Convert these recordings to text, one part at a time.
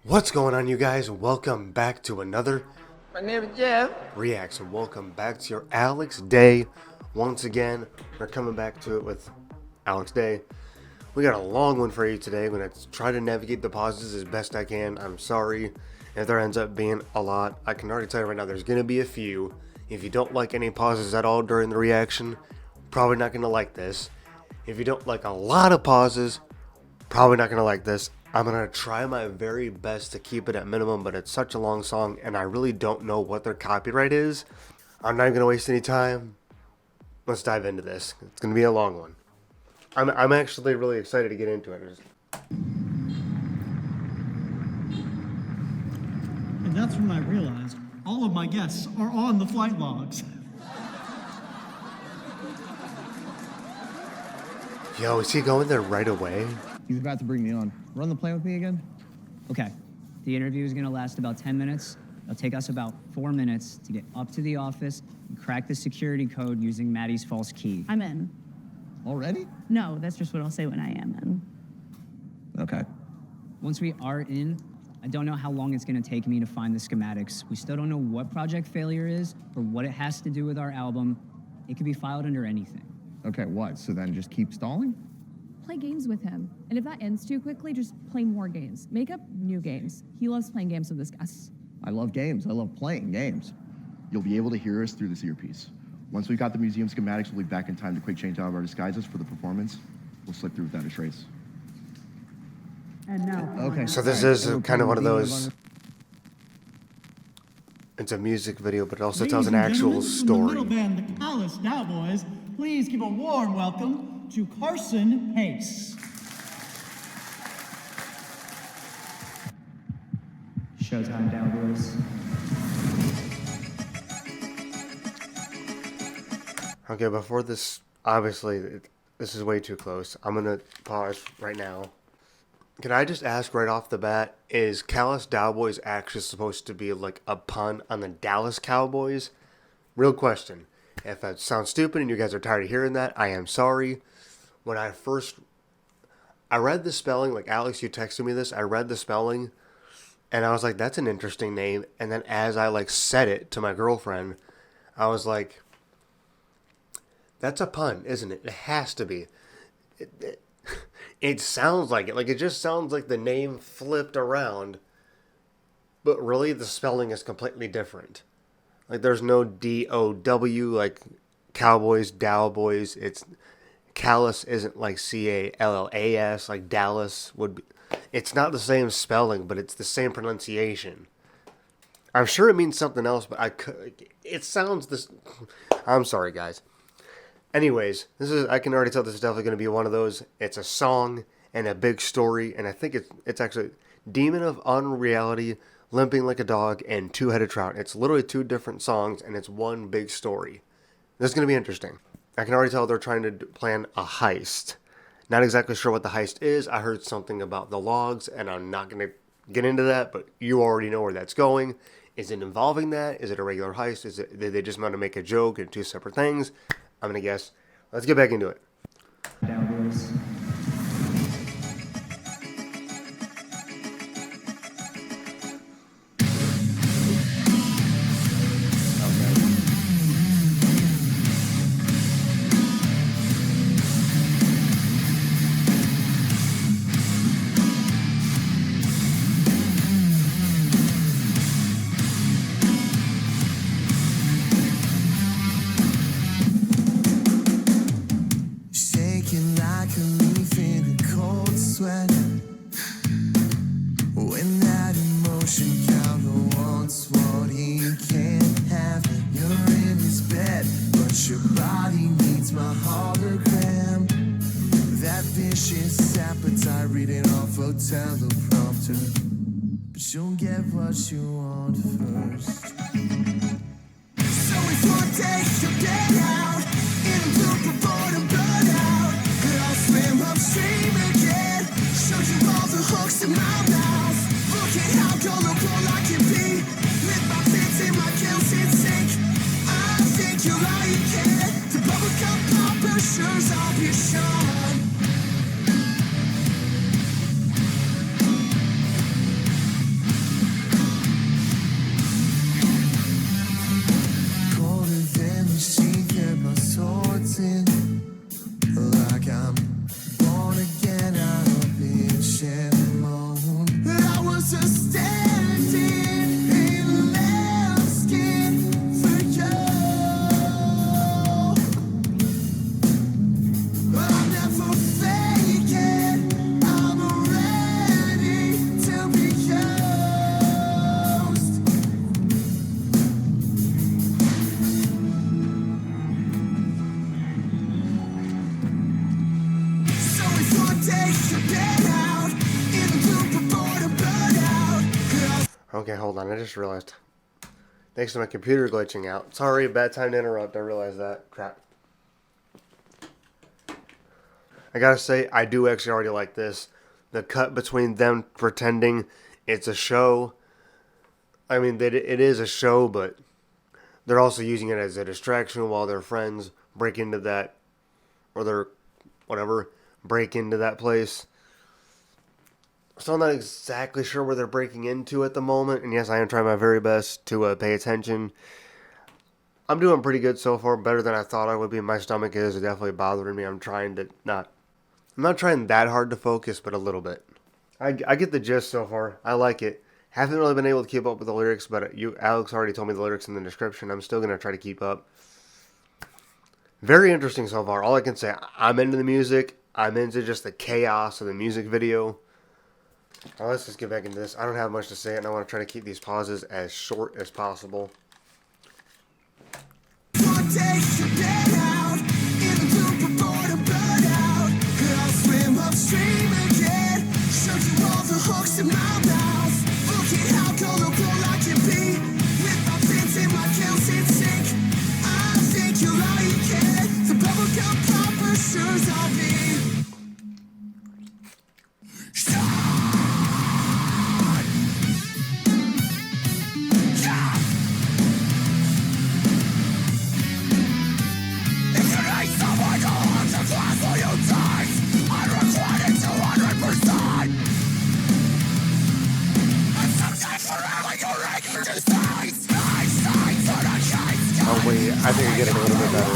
What's going on, you guys? Welcome back to another My name is Jeff. reaction. Welcome back to your Alex Day. Once again, we're coming back to it with Alex Day. We got a long one for you today. I'm going to try to navigate the pauses as best I can. I'm sorry if there ends up being a lot. I can already tell you right now, there's going to be a few. If you don't like any pauses at all during the reaction, probably not going to like this. If you don't like a lot of pauses, probably not going to like this. I'm going to try my very best to keep it at minimum, but it's such a long song, and I really don't know what their copyright is. I'm not even going to waste any time. Let's dive into this. It's going to be a long one. I'm actually really excited to get into it. And that's when I realized all of my guests are on the flight logs. Yo, is he going there right away? He's about to bring me on. Run the plane with me again? Okay, the interview is gonna last about 10 minutes. It'll take us about 4 minutes to get up to the office and crack the security code using Maddie's false key. I'm in. Already? No, that's just what I'll say when I am in. Okay. Once we are in, I don't know how long it's gonna take me to find the schematics. We still don't know what Project Failure is or what it has to do with our album. It could be filed under anything. Okay, what? So then just keep stalling? Play games with him. And if that ends too quickly, just play more games. Make up new games. He loves playing games with his guests. I love games. I love playing games. You'll be able to hear us through this earpiece. Once we've got the museum schematics, we'll be back in time to quick change out of our disguises for the performance. We'll slip through without a trace. And now. Okay. So this is kind of one of those... It's a music video, but it also tells an actual story. From the little band, the Callous Daoboys, please give a warm welcome to Carson Pace. Showtime, Daoboys. Okay, before this, obviously, this is way too close. I'm going to pause right now. Can I just ask right off the bat, is Callous Daoboys actually supposed to be like a pun on the Dallas Cowboys? Real question. If that sounds stupid and you guys are tired of hearing that, I am sorry. When I read the spelling, like Alex, you texted me this, I read the spelling, and I was like, that's an interesting name. And then as I like said it to my girlfriend, I was like, that's a pun, isn't it? It has to be. It sounds like it. Like, it just sounds like the name flipped around. But really, the spelling is completely different. Like, there's no D-O-W, like Cowboys, Daoboys. It's... Callous isn't like C-A-L-L-A-S, like Dallas would be. It's not the same spelling, but it's the same pronunciation. I'm sure it means something else, but it sounds this... I'm sorry, guys. Anyways, I can already tell this is definitely going to be one of those. It's a song and a big story, and I think it's actually Demon of Unreality, Limping Like a Dog, and Two-Headed Trout. It's literally two different songs, and it's one big story. This is going to be interesting. I can already tell they're trying to plan a heist. Not exactly sure what the heist is. I heard something about the logs, and I'm not going to get into that, but you already know where that's going. Is it involving that? Is it a regular heist? Did they just want to make a joke and two separate things? I'm going to guess. Let's get back into it. Daoboys. Shaking like a leaf in a cold sweat. When that emotion counter wants what he can't have. You're in his bed, but your body needs my hologram. That vicious appetite reading off a teleprompter. But you'll get what you want first. So if one day you get out in a blue before the burnout, and I'll swim upstream again. Show you all the hooks in my mouth. Look at how gullible I can be. With my pits in my guilty sink. I think you're all you can. The bubblegum popper sure's I'll be Sean. was just standing in lambskin for you. I'll never fake it. I'm ready to be used. So if one day you've been out in the loop before the burnout, Okay, hold on. I just realized. Thanks to my computer glitching out. Sorry, bad time to interrupt. I realized that. Crap. I gotta say, I do actually already like this. The cut between them pretending it's a show. I mean, it is a show, but they're also using it as a distraction while their friends break into that, or their, whatever, break into that place. So I'm not exactly sure where they're breaking into at the moment. And yes, I am trying my very best to pay attention. I'm doing pretty good so far, better than I thought I would be. My stomach is definitely bothering me. I'm not trying that hard to focus, but a little bit. I get the gist so far. I like it. Haven't really been able to keep up with the lyrics, but Alex already told me the lyrics in the description. I'm still going to try to keep up. Very interesting so far. All I can say, I'm into the music. I'm into just the chaos of the music video. Now let's just get back into this. I don't have much to say, and I want to try to keep these pauses as short as possible. one day you've been out in the loop before the burnout. I'll swim upstream again, show you all the hooks in my mouth. Look at how colorful I can be, with my fins and my gills in sync. I think you're all you can, the bubblegum popper shoes I'll be. Oh wait, I think I get it a little bit better.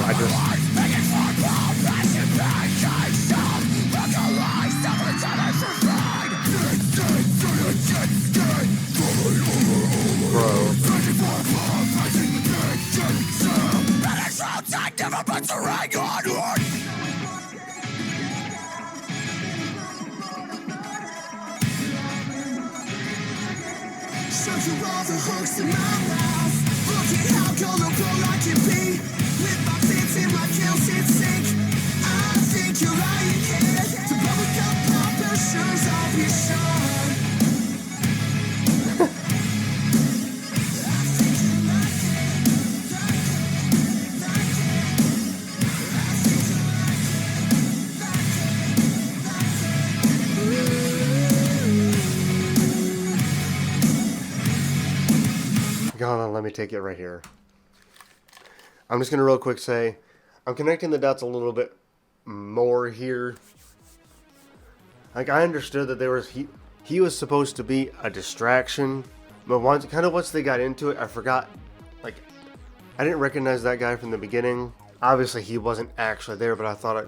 Show you all the hooks in my mouth. Look at how colorful I can be, with my fins and my gills in sync. I think you're all you can, the bubblegum popper shoes I'll be sure. Hold on, let me take it right here. I'm just going to real quick say, I'm connecting the dots a little bit more here. Like, I understood that he was supposed to be a distraction, but once they got into it, I forgot, like, I didn't recognize that guy from the beginning. Obviously, he wasn't actually there, but I thought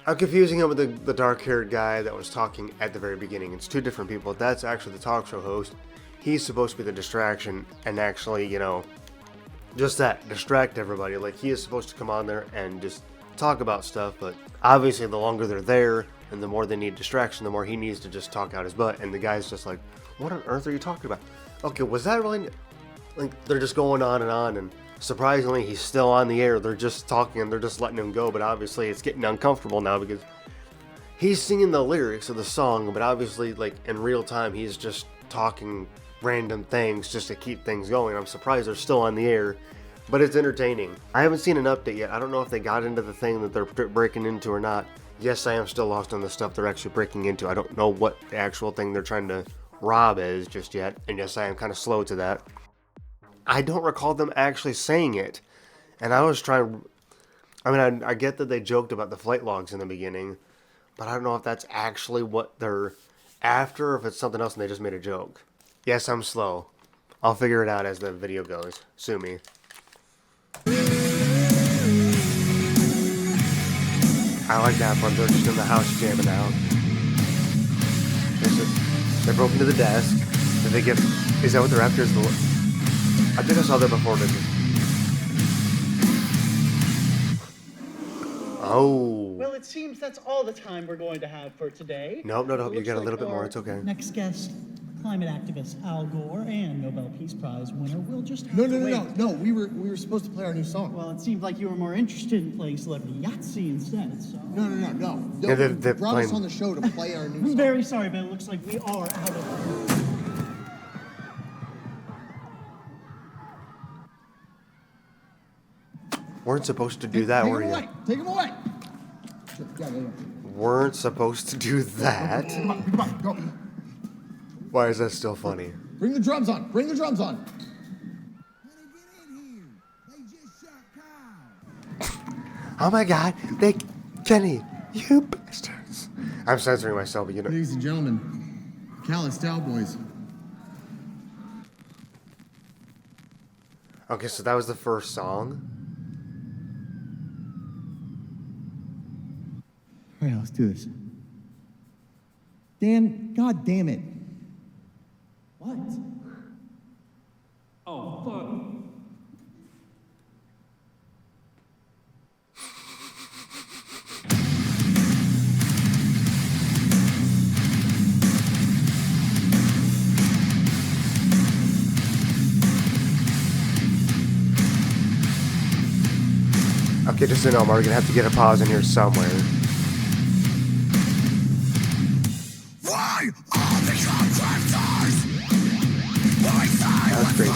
I'm confusing him with the dark-haired guy that was talking at the very beginning. It's two different people. That's actually the talk show host. He's supposed to be the distraction and actually, just that, distract everybody. Like, he is supposed to come on there and just talk about stuff, but obviously the longer they're there and the more they need distraction, the more he needs to just talk out his butt. And the guy's just like, what on earth are you talking about? Okay, was that really... Like, they're just going on, and surprisingly, he's still on the air. They're just talking and they're just letting him go, but obviously it's getting uncomfortable now because he's singing the lyrics of the song, but obviously, like, in real time, he's just talking random things just to keep things going. I'm surprised they're still on the air, but it's entertaining. I haven't seen an update yet. I don't know if they got into the thing that they're breaking into or not. Yes, I am still lost on the stuff they're actually breaking into. I don't know what the actual thing they're trying to rob is just yet, and yes, I am kind of slow to that. I don't recall them actually saying it, and I was trying... I mean, I get that they joked about the flight logs in the beginning, but I don't know if that's actually what they're after, or if it's something else and they just made a joke. Yes, I'm slow. I'll figure it out as the video goes. Sue me. I like that part. They're just in the house jamming out. They broke into the desk. Did they get? Is that what they're after? Is the? I think I saw that before. Didn't I? Oh. Well, it seems that's all the time we're going to have for today. Nope, no. It You got a looks little like bit more. our It's okay. Next guest, climate activist Al Gore and Nobel Peace Prize winner will just have No, to no, no, wait. no, no. We were supposed to play our new song. Well, it seemed like you were more interested in playing Celebrity Yahtzee instead, so... No, no, no, no. Yeah, they're You brought us playing- on the show to play our new I'm song. very sorry, but it looks like we are out of... Weren't supposed to do that, Take were him you? away. Take him away. Sure, yeah. Weren't supposed to do that. Come on, go. Why is that still funny? Bring the drums on. Bring the drums on. Oh my God, Kenny, you bastards! I'm censoring myself, but you know. Ladies and gentlemen, Callous Daoboys. Okay, so that was the first song. All right, let's do this. Dan, God damn it. What? Oh, fuck. Okay, just so you know, we're gonna have to get a pause in here somewhere. Why all become drifters? That was crazy.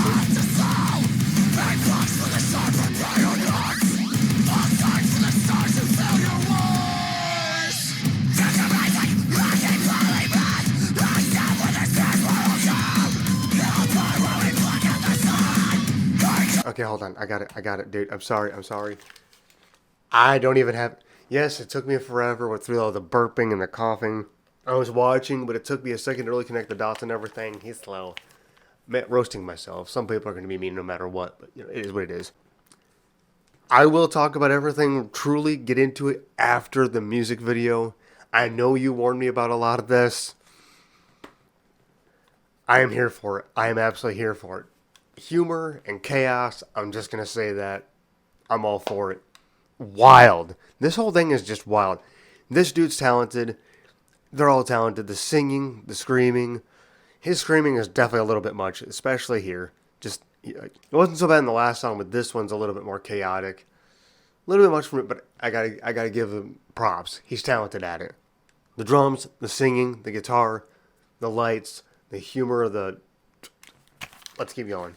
Okay, hold on. I got it, dude. I'm sorry. I don't even have... Yes, it took me forever with through all the burping and the coughing. I was watching, but it took me a second to really connect the dots and everything. He's slow. Roasting myself. Some people are going to be mean no matter what, but you know, it is what it is. I will talk about everything, truly get into it after the music video. I know you warned me about a lot of this. I am here for it. I am absolutely here for it. Humor and chaos, I'm just going to say that. I'm all for it. Wild. This whole thing is just wild. This dude's talented. They're all talented. The singing, the screaming. His screaming is definitely a little bit much, especially here. Just, it wasn't so bad in the last song, but this one's a little bit more chaotic. A little bit much from it, but I gotta give him props. He's talented at it. The drums, the singing, the guitar, the lights, the humor, the... Let's keep going.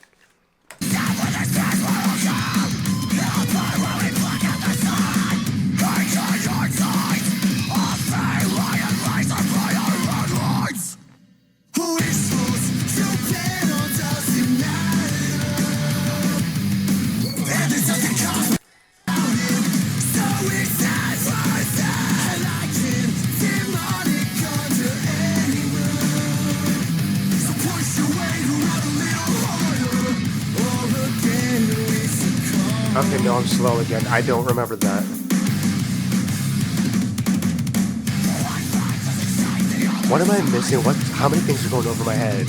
Okay, no, I'm slow again. I don't remember that. What am I missing? How many things are going over my head?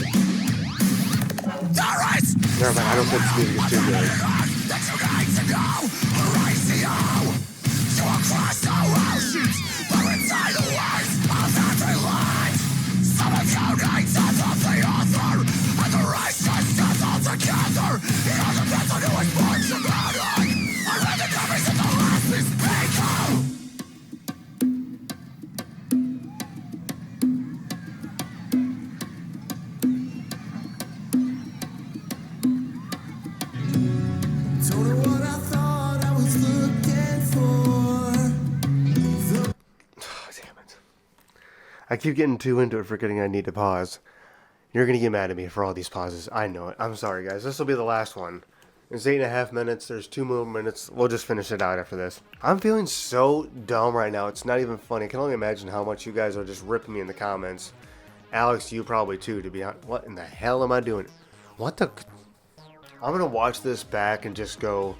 Never mind, I don't think this music is too good. Don't know what I thought I was looking for. Oh, damn it. I keep getting too into it, forgetting I need to pause. You're going to get mad at me for all these pauses. I know it. I'm sorry, guys. This will be the last one. It's 8.5 minutes. There's 2 more minutes. We'll just finish it out after this. I'm feeling so dumb right now. It's not even funny. I can only imagine how much you guys are just ripping me in the comments. Alex, you probably too, to be honest. What in the hell am I doing? What the... I'm going to watch this back and just go...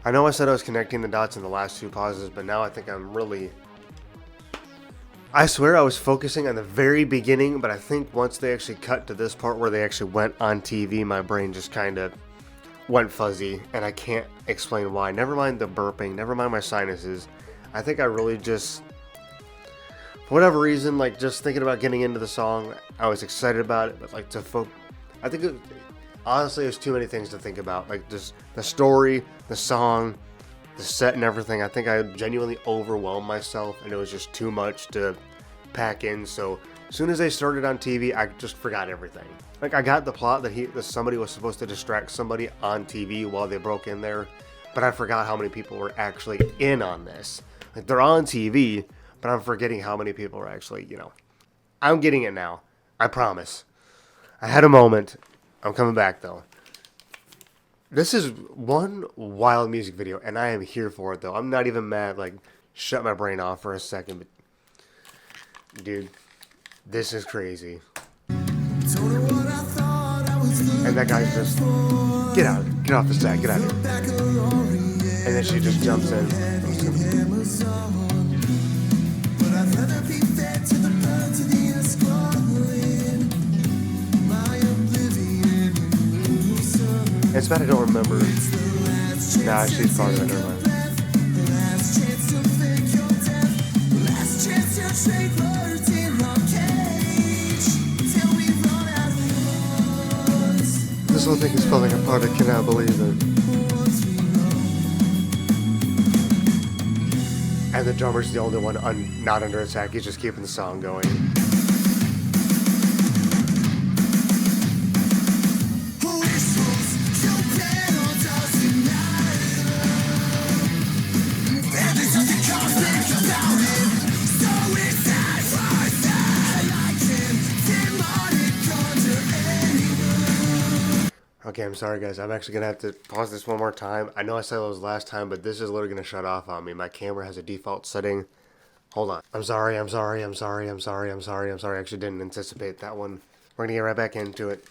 I know I said I was connecting the dots in the last 2 pauses, but now I think I'm really... I swear I was focusing on the very beginning, but I think once they actually cut to this part where they actually went on TV, my brain just kind of went fuzzy, and I can't explain why. Never mind the burping, never mind my sinuses. I think I really just, for whatever reason, like just thinking about getting into the song, I was excited about it, but like I think honestly, there's too many things to think about. Like just the story, the song, the set and everything. I think I genuinely overwhelmed myself, and it was just too much to pack in. So as soon as they started on TV, I just forgot everything. Like I got the plot that somebody was supposed to distract somebody on TV while they broke in there, but I forgot how many people were actually in on this. Like they're on TV, but I'm forgetting how many people are actually, I'm getting it now. I promise. I had a moment. I'm coming back though. This is one wild music video, and I am here for it though. I'm not even mad. Like, shut my brain off for a second, but dude, this is crazy. And that guy's just, get off the set, get out of here. And then she just jumps in. It's bad I don't remember. Nah, she's part of it, never mind. This whole thing is falling apart, I cannot believe it. And the drummer's the only one not under attack, he's just keeping the song going. Okay, I'm sorry guys, I'm actually gonna have to pause this one more time. I know I said it was last time, but this is literally gonna shut off on me. My camera has a default setting. Hold on. I'm sorry. I actually didn't anticipate that one. We're gonna get right back into it.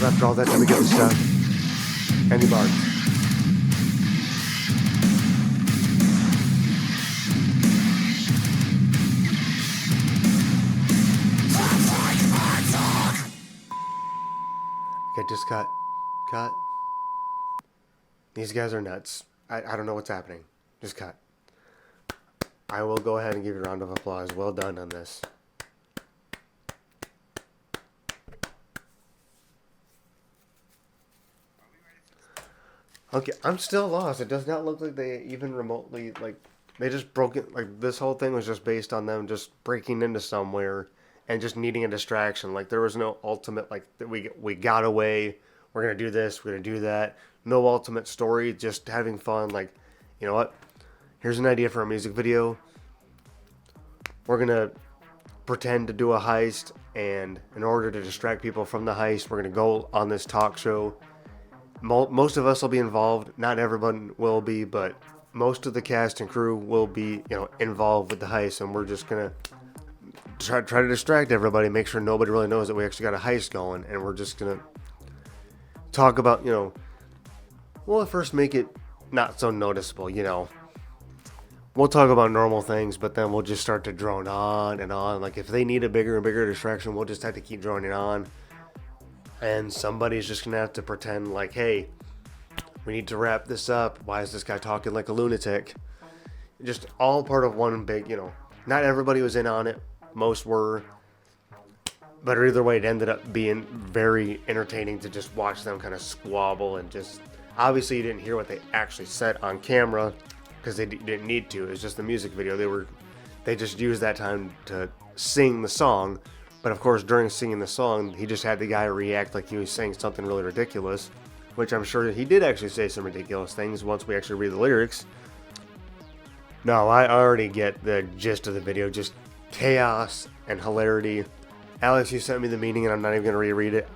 After all that time we get the stuff. Andy Barnes. Okay, just cut. Cut. These guys are nuts. I don't know what's happening. Just cut. I will go ahead and give you a round of applause. Well done on this. Okay, I'm still lost. It does not look like they even remotely, like, they just broke it. Like, this whole thing was just based on them just breaking into somewhere and just needing a distraction. Like, there was no ultimate, like, that we got away, we're going to do this, we're going to do that. No ultimate story, just having fun. Like, you know what? Here's an idea for a music video. We're going to pretend to do a heist, and in order to distract people from the heist, we're going to go on this talk show. Most of us will be involved. Not everyone will be, but most of the cast and crew will be, involved with the heist, and we're just gonna try to distract everybody, make sure nobody really knows that we actually got a heist going, and we're just gonna talk about, we'll at first make it not so noticeable, We'll talk about normal things, but then we'll just start to drone on and on. Like, if they need a bigger and bigger distraction, we'll just have to keep droning on. And somebody's just going to have to pretend like, hey, we need to wrap this up. Why is this guy talking like a lunatic? Just all part of one big, not everybody was in on it. Most were. But either way, it ended up being very entertaining to just watch them kind of squabble and just... Obviously, you didn't hear what they actually said on camera because they didn't need to. It was just the music video. They just used that time to sing the song But of course, during singing the song, he just had the guy react like he was saying something really ridiculous, which I'm sure he did actually say some ridiculous things once we actually read the lyrics. No, I already get the gist of the video, just chaos and hilarity. Alex, you sent me the meaning and I'm not even going to reread it.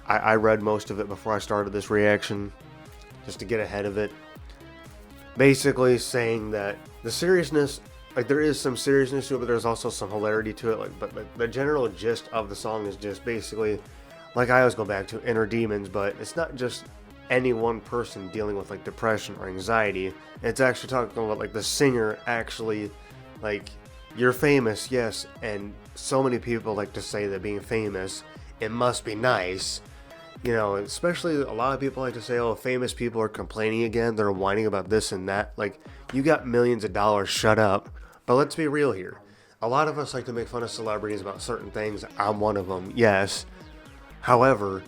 I read most of it before I started this reaction, just to get ahead of it. Basically saying that the seriousness, like there is some seriousness to it, but there's also some hilarity to it. But the general gist of the song is just basically, like I always go back to, inner demons, but it's not just any one person dealing with like depression or anxiety. It's actually talking about like the singer actually, like, you're famous, yes, and so many people like to say that being famous, it must be nice. You know, especially a lot of people like to say, oh, famous people are complaining again, they're whining about this and that. Like, you got millions of dollars, shut up. But let's be real here. A lot of us like to make fun of celebrities about certain things. I'm one of them, yes. However,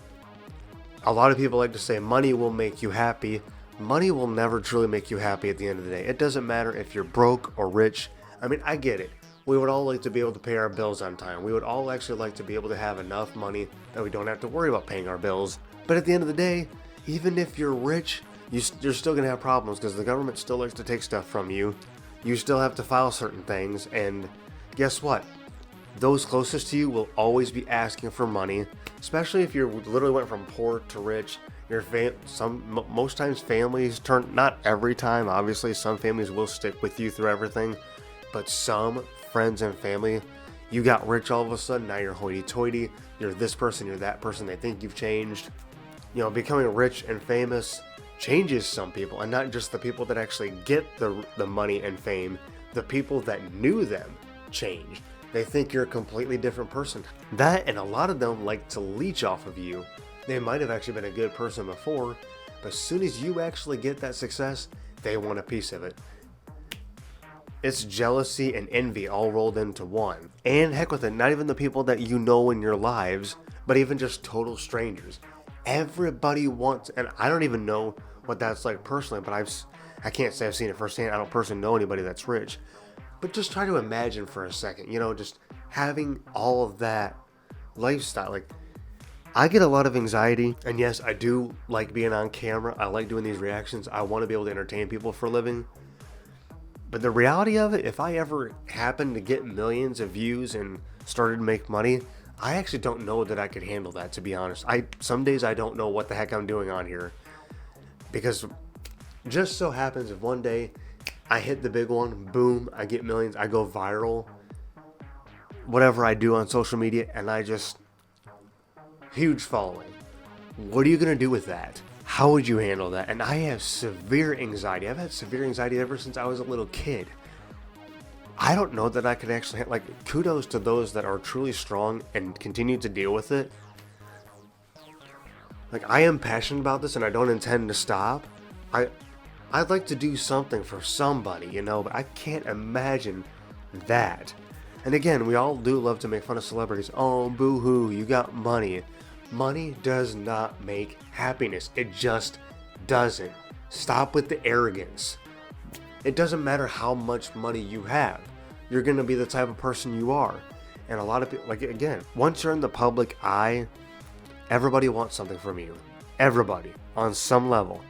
a lot of people like to say money will make you happy. Money will never truly make you happy at the end of the day. It doesn't matter if you're broke or rich. I mean, I get it. We would all like to be able to pay our bills on time. We would all actually like to be able to have enough money that we don't have to worry about paying our bills. But at the end of the day, even if you're rich, you're still going to have problems because the government still likes to take stuff from you. You still have to file certain things. And guess what? Those closest to you will always be asking for money, especially if you literally went from poor to rich. Most times families turn, not every time, obviously, some families will stick with you through everything, but some friends and family, you got rich all of a sudden, now you're hoity-toity, you're this person, you're that person, they think you've changed. You know, becoming rich and famous changes some people, and not just the people that actually get the money and fame, the people that knew them change. They think you're a completely different person. That, and a lot of them like to leech off of you. They might have actually been a good person before, but as soon as you actually get that success, they want a piece of it. It's jealousy and envy all rolled into one. And heck with it, not even the people that you know in your lives, but even just total strangers. Everybody wants, and I don't even know what that's like personally, but I can't say I've seen it firsthand. I don't personally know anybody that's rich. But just try to imagine for a second, you know, just having all of that lifestyle. Like, I get a lot of anxiety, and yes, I do like being on camera. I like doing these reactions. I want to be able to entertain people for a living. But the reality of it, if I ever happen to get millions of views and started to make money, I actually don't know that I could handle that, to be honest. Some days I don't know what the heck I'm doing on here. Because just so happens if one day I hit the big one, boom, I get millions, I go viral, whatever I do on social media, and I just, huge following. What are you going to do with that? How would you handle that? And I have severe anxiety. I've had severe anxiety ever since I was a little kid. I don't know that I could actually, like, kudos to those that are truly strong and continue to deal with it. Like, I am passionate about this and I don't intend to stop. I'd like to do something for somebody, you know, but I can't imagine that. And again, we all do love to make fun of celebrities. Oh, boo-hoo, you got money. Money does not make happiness. It just doesn't. Stop with the arrogance. It doesn't matter how much money you have. You're going to be the type of person you are. And a lot of people, like, again, once you're in the public eye, everybody wants something from you. Everybody, on some level.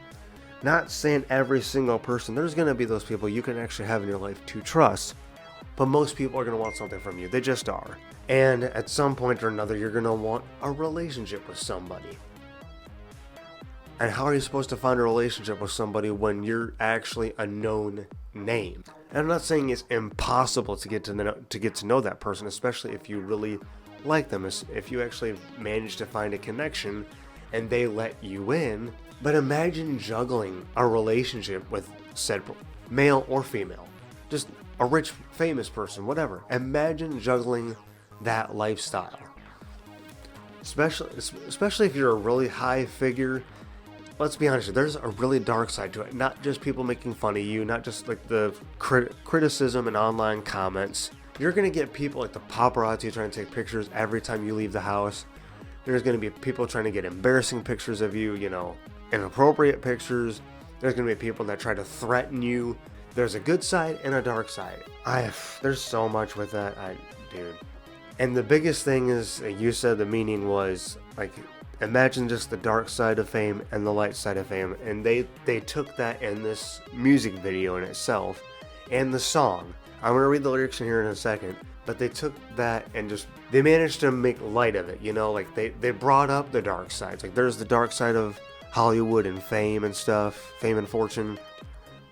Not saying every single person. There's going to be those people you can actually have in your life to trust. But most people are going to want something from you. They just are. And at some point or another, you're going to want a relationship with somebody. And how are you supposed to find a relationship with somebody when you're actually a known name? And I'm not saying it's impossible to get to know that person, especially if you really like them, if you actually manage to find a connection and they let you in. But imagine juggling a relationship with said male or female, just a rich, famous person, whatever. Imagine juggling that lifestyle, especially if you're a really high figure. Let's be honest, there's a really dark side to it. Not just people making fun of you, not just like the criticism and online comments. You're going to get people like the paparazzi trying to take pictures every time you leave the house. There's going to be people trying to get embarrassing pictures of you, you know, inappropriate pictures. There's going to be people that try to threaten you. There's a good side and a dark side. There's so much with that, dude. And the biggest thing is, you said the meaning was like, imagine just the dark side of fame and the light side of fame. And they took that in this music video in itself and the song. I'm going to read the lyrics in here in a second, but they took that and just, they managed to make light of it, you know, like they brought up the dark sides. Like there's the dark side of Hollywood and fame and stuff, fame and fortune,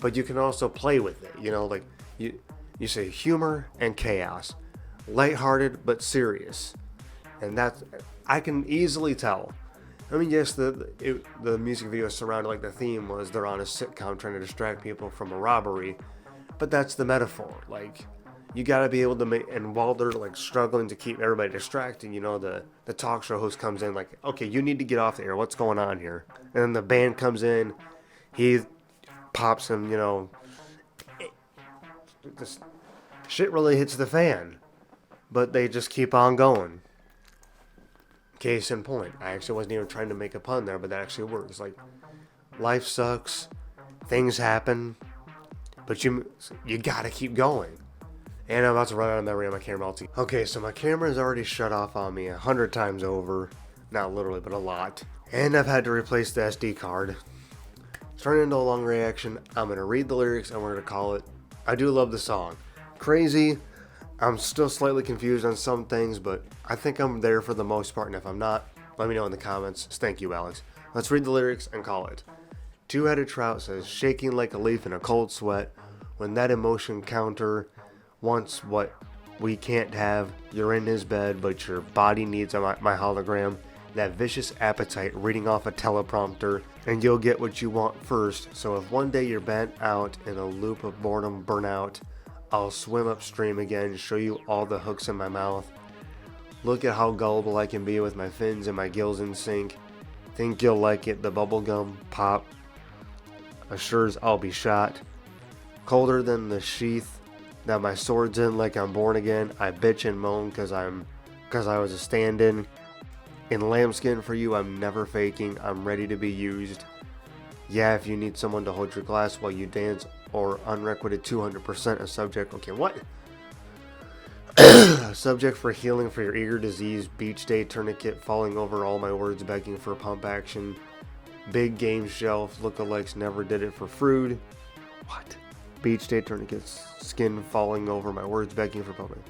but you can also play with it, you know, like you say humor and chaos, lighthearted but serious. And that's, I can easily tell. I mean, yes, the music video surrounded, like the theme was they're on a sitcom trying to distract people from a robbery, but that's the metaphor. Like, you gotta be able to make, and while they're like struggling to keep everybody distracted, you know, the talk show host comes in like, okay, you need to get off the air. What's going on here? And then the band comes in, he pops him, you know, this shit really hits the fan, but they just keep on going. Case in point, I actually wasn't even trying to make a pun there, but that actually works. Like, life sucks, things happen, but you gotta keep going. And I'm about to run out of memory on my camera. Okay, so my camera is already shut off on me 100 times over. Not literally, but a lot. And I've had to replace the SD card. It's turning into a long reaction. I'm going to read the lyrics and we're going to call it. I do love the song. Crazy. I'm still slightly confused on some things, but I think I'm there for the most part. And if I'm not, let me know in the comments. Thank you, Alex. Let's read the lyrics and call it. Two-headed trout says, shaking like a leaf in a cold sweat. When that emotion counter wants what we can't have, you're in his bed, but your body needs my hologram. That vicious appetite reading off a teleprompter, and you'll get what you want first. So if one day you're bent out in a loop of boredom burnout, I'll swim upstream again, show you all the hooks in my mouth. Look at how gullible I can be with my fins and my gills in sync. Think you'll like it, the bubblegum pop assures I'll be shot. Colder than the sheath that my sword's in, like I'm born again. I bitch and moan cause I was a stand-in. In lambskin for you, I'm never faking. I'm ready to be used. Yeah, if you need someone to hold your glass while you dance, or unrequited 200% a subject. Okay, what? A subject for healing for your ear disease. Beach day tourniquet, falling over all my words, begging for pump action. Big game shelf, lookalikes never did it for fruit. What? Beach day tourniquets, skin falling over my words, begging for pumping.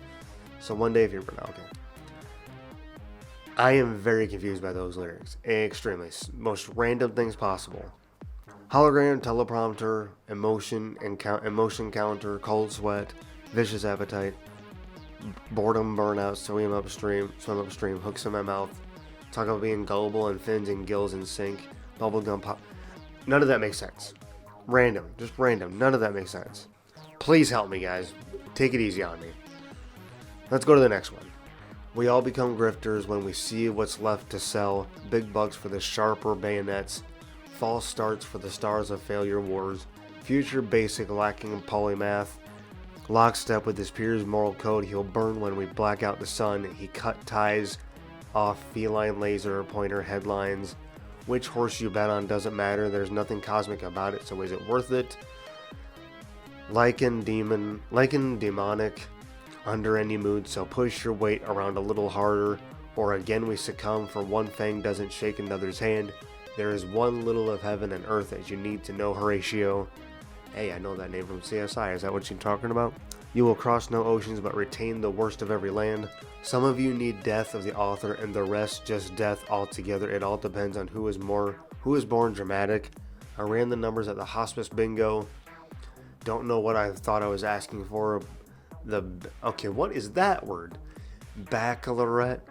So one day if you're okay. I am very confused by those lyrics. Extremely. Most random things possible. Hologram, teleprompter, emotion counter, cold sweat, vicious appetite, boredom burnout, swim upstream, hooks in my mouth. Talk about being gullible and fins and gills in sync. Bubblegum pop. None of that makes sense. Random, just random. None of that makes sense. Please help me, guys. Take it easy on me. Let's go to the next one. We all become grifters when we see what's left to sell. Big bucks for the sharper bayonets. False starts for the stars of failure wars. Future basic lacking polymath. Lockstep with his peers' moral code. He'll burn when we black out the sun. He cut ties off feline laser pointer headlines. Which horse you bet on doesn't matter. There's nothing cosmic about it, so is it worth it? Lichen demonic under any mood, so push your weight around a little harder, or again we succumb, for one fang doesn't shake another's hand. There is one little of heaven and earth as you need to know, Horatio. Hey, I know that name from CSI. Is that what you're talking about? You will cross no oceans but retain the worst of every land. Some of you need death of the author and the rest just death altogether. It all depends on who is born dramatic. I ran the numbers at the hospice bingo. Don't know what I thought I was asking for. Okay, what is that word? Baccalaureate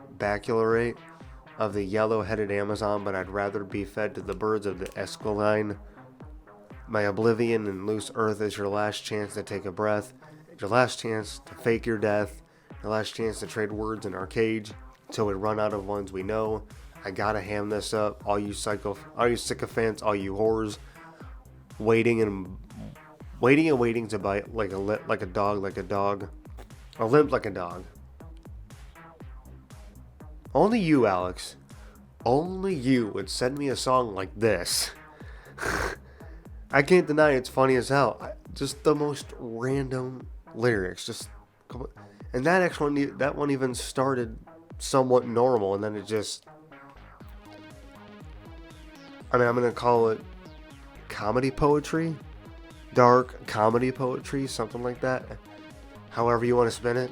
of the yellow-headed Amazon, but I'd rather be fed to the birds of the Esquiline. My oblivion and loose earth is your last chance to take a breath. Your last chance to fake your death. Your last chance to trade words in our cage till we run out of ones we know. I gotta ham this up, all you sycophants, all you whores, waiting to bite like a dog, a limp like a dog. Only you, Alex, only you would send me a song like this. I can't deny it's funny as hell. Just the most random lyrics. And that one even started somewhat normal, and then it just, I mean, I'm gonna call it comedy poetry, dark comedy poetry, something like that. However you want to spin it.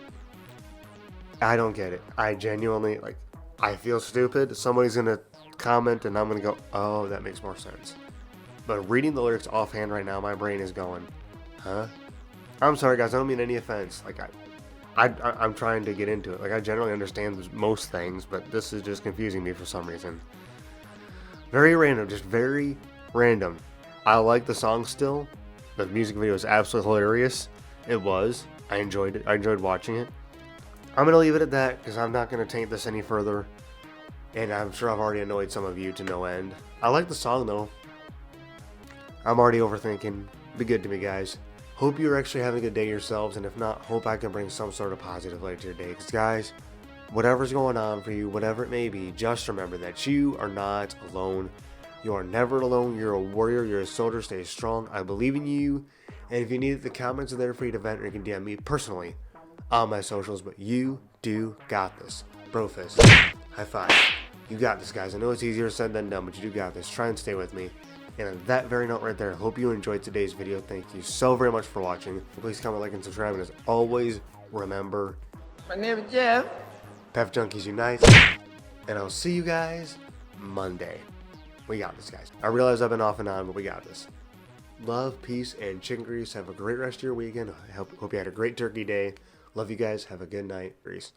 I don't get it. I genuinely, like, I feel stupid. Somebody's gonna comment and I'm gonna go, oh, that makes more sense. But reading the lyrics offhand right now, my brain is going, huh? I'm sorry, guys. I don't mean any offense. Like, I'm trying to get into it. Like, I generally understand most things, but this is just confusing me for some reason. Very random, just very random. I like the song still. The music video is absolutely hilarious. It was. I enjoyed it. I enjoyed watching it. I'm going to leave it at that because I'm not going to taint this any further. And I'm sure I've already annoyed some of you to no end. I like the song, though. I'm already overthinking. Be good to me, guys. Hope you're actually having a good day yourselves. And if not, hope I can bring some sort of positive light to your day. Because, guys, whatever's going on for you, whatever it may be, just remember that you are not alone. You are never alone. You're a warrior. You're a soldier. Stay strong. I believe in you. And if you need it, the comments are there for you to vent, or you can DM me personally on my socials. But you do got this. Brofist. High five. You got this, guys. I know it's easier said than done, but you do got this. Try and stay with me. And on that very note right there, I hope you enjoyed today's video. Thank you so very much for watching. Please comment, like, and subscribe. And as always, remember, My name is Jeff. Pef Junkies Unite. And I'll see you guys Monday. We got this, guys. I realize I've been off and on, but we got this. Love, peace, and chicken grease. Have a great rest of your weekend. I hope you had a great turkey day. Love you guys. Have a good night. Grease.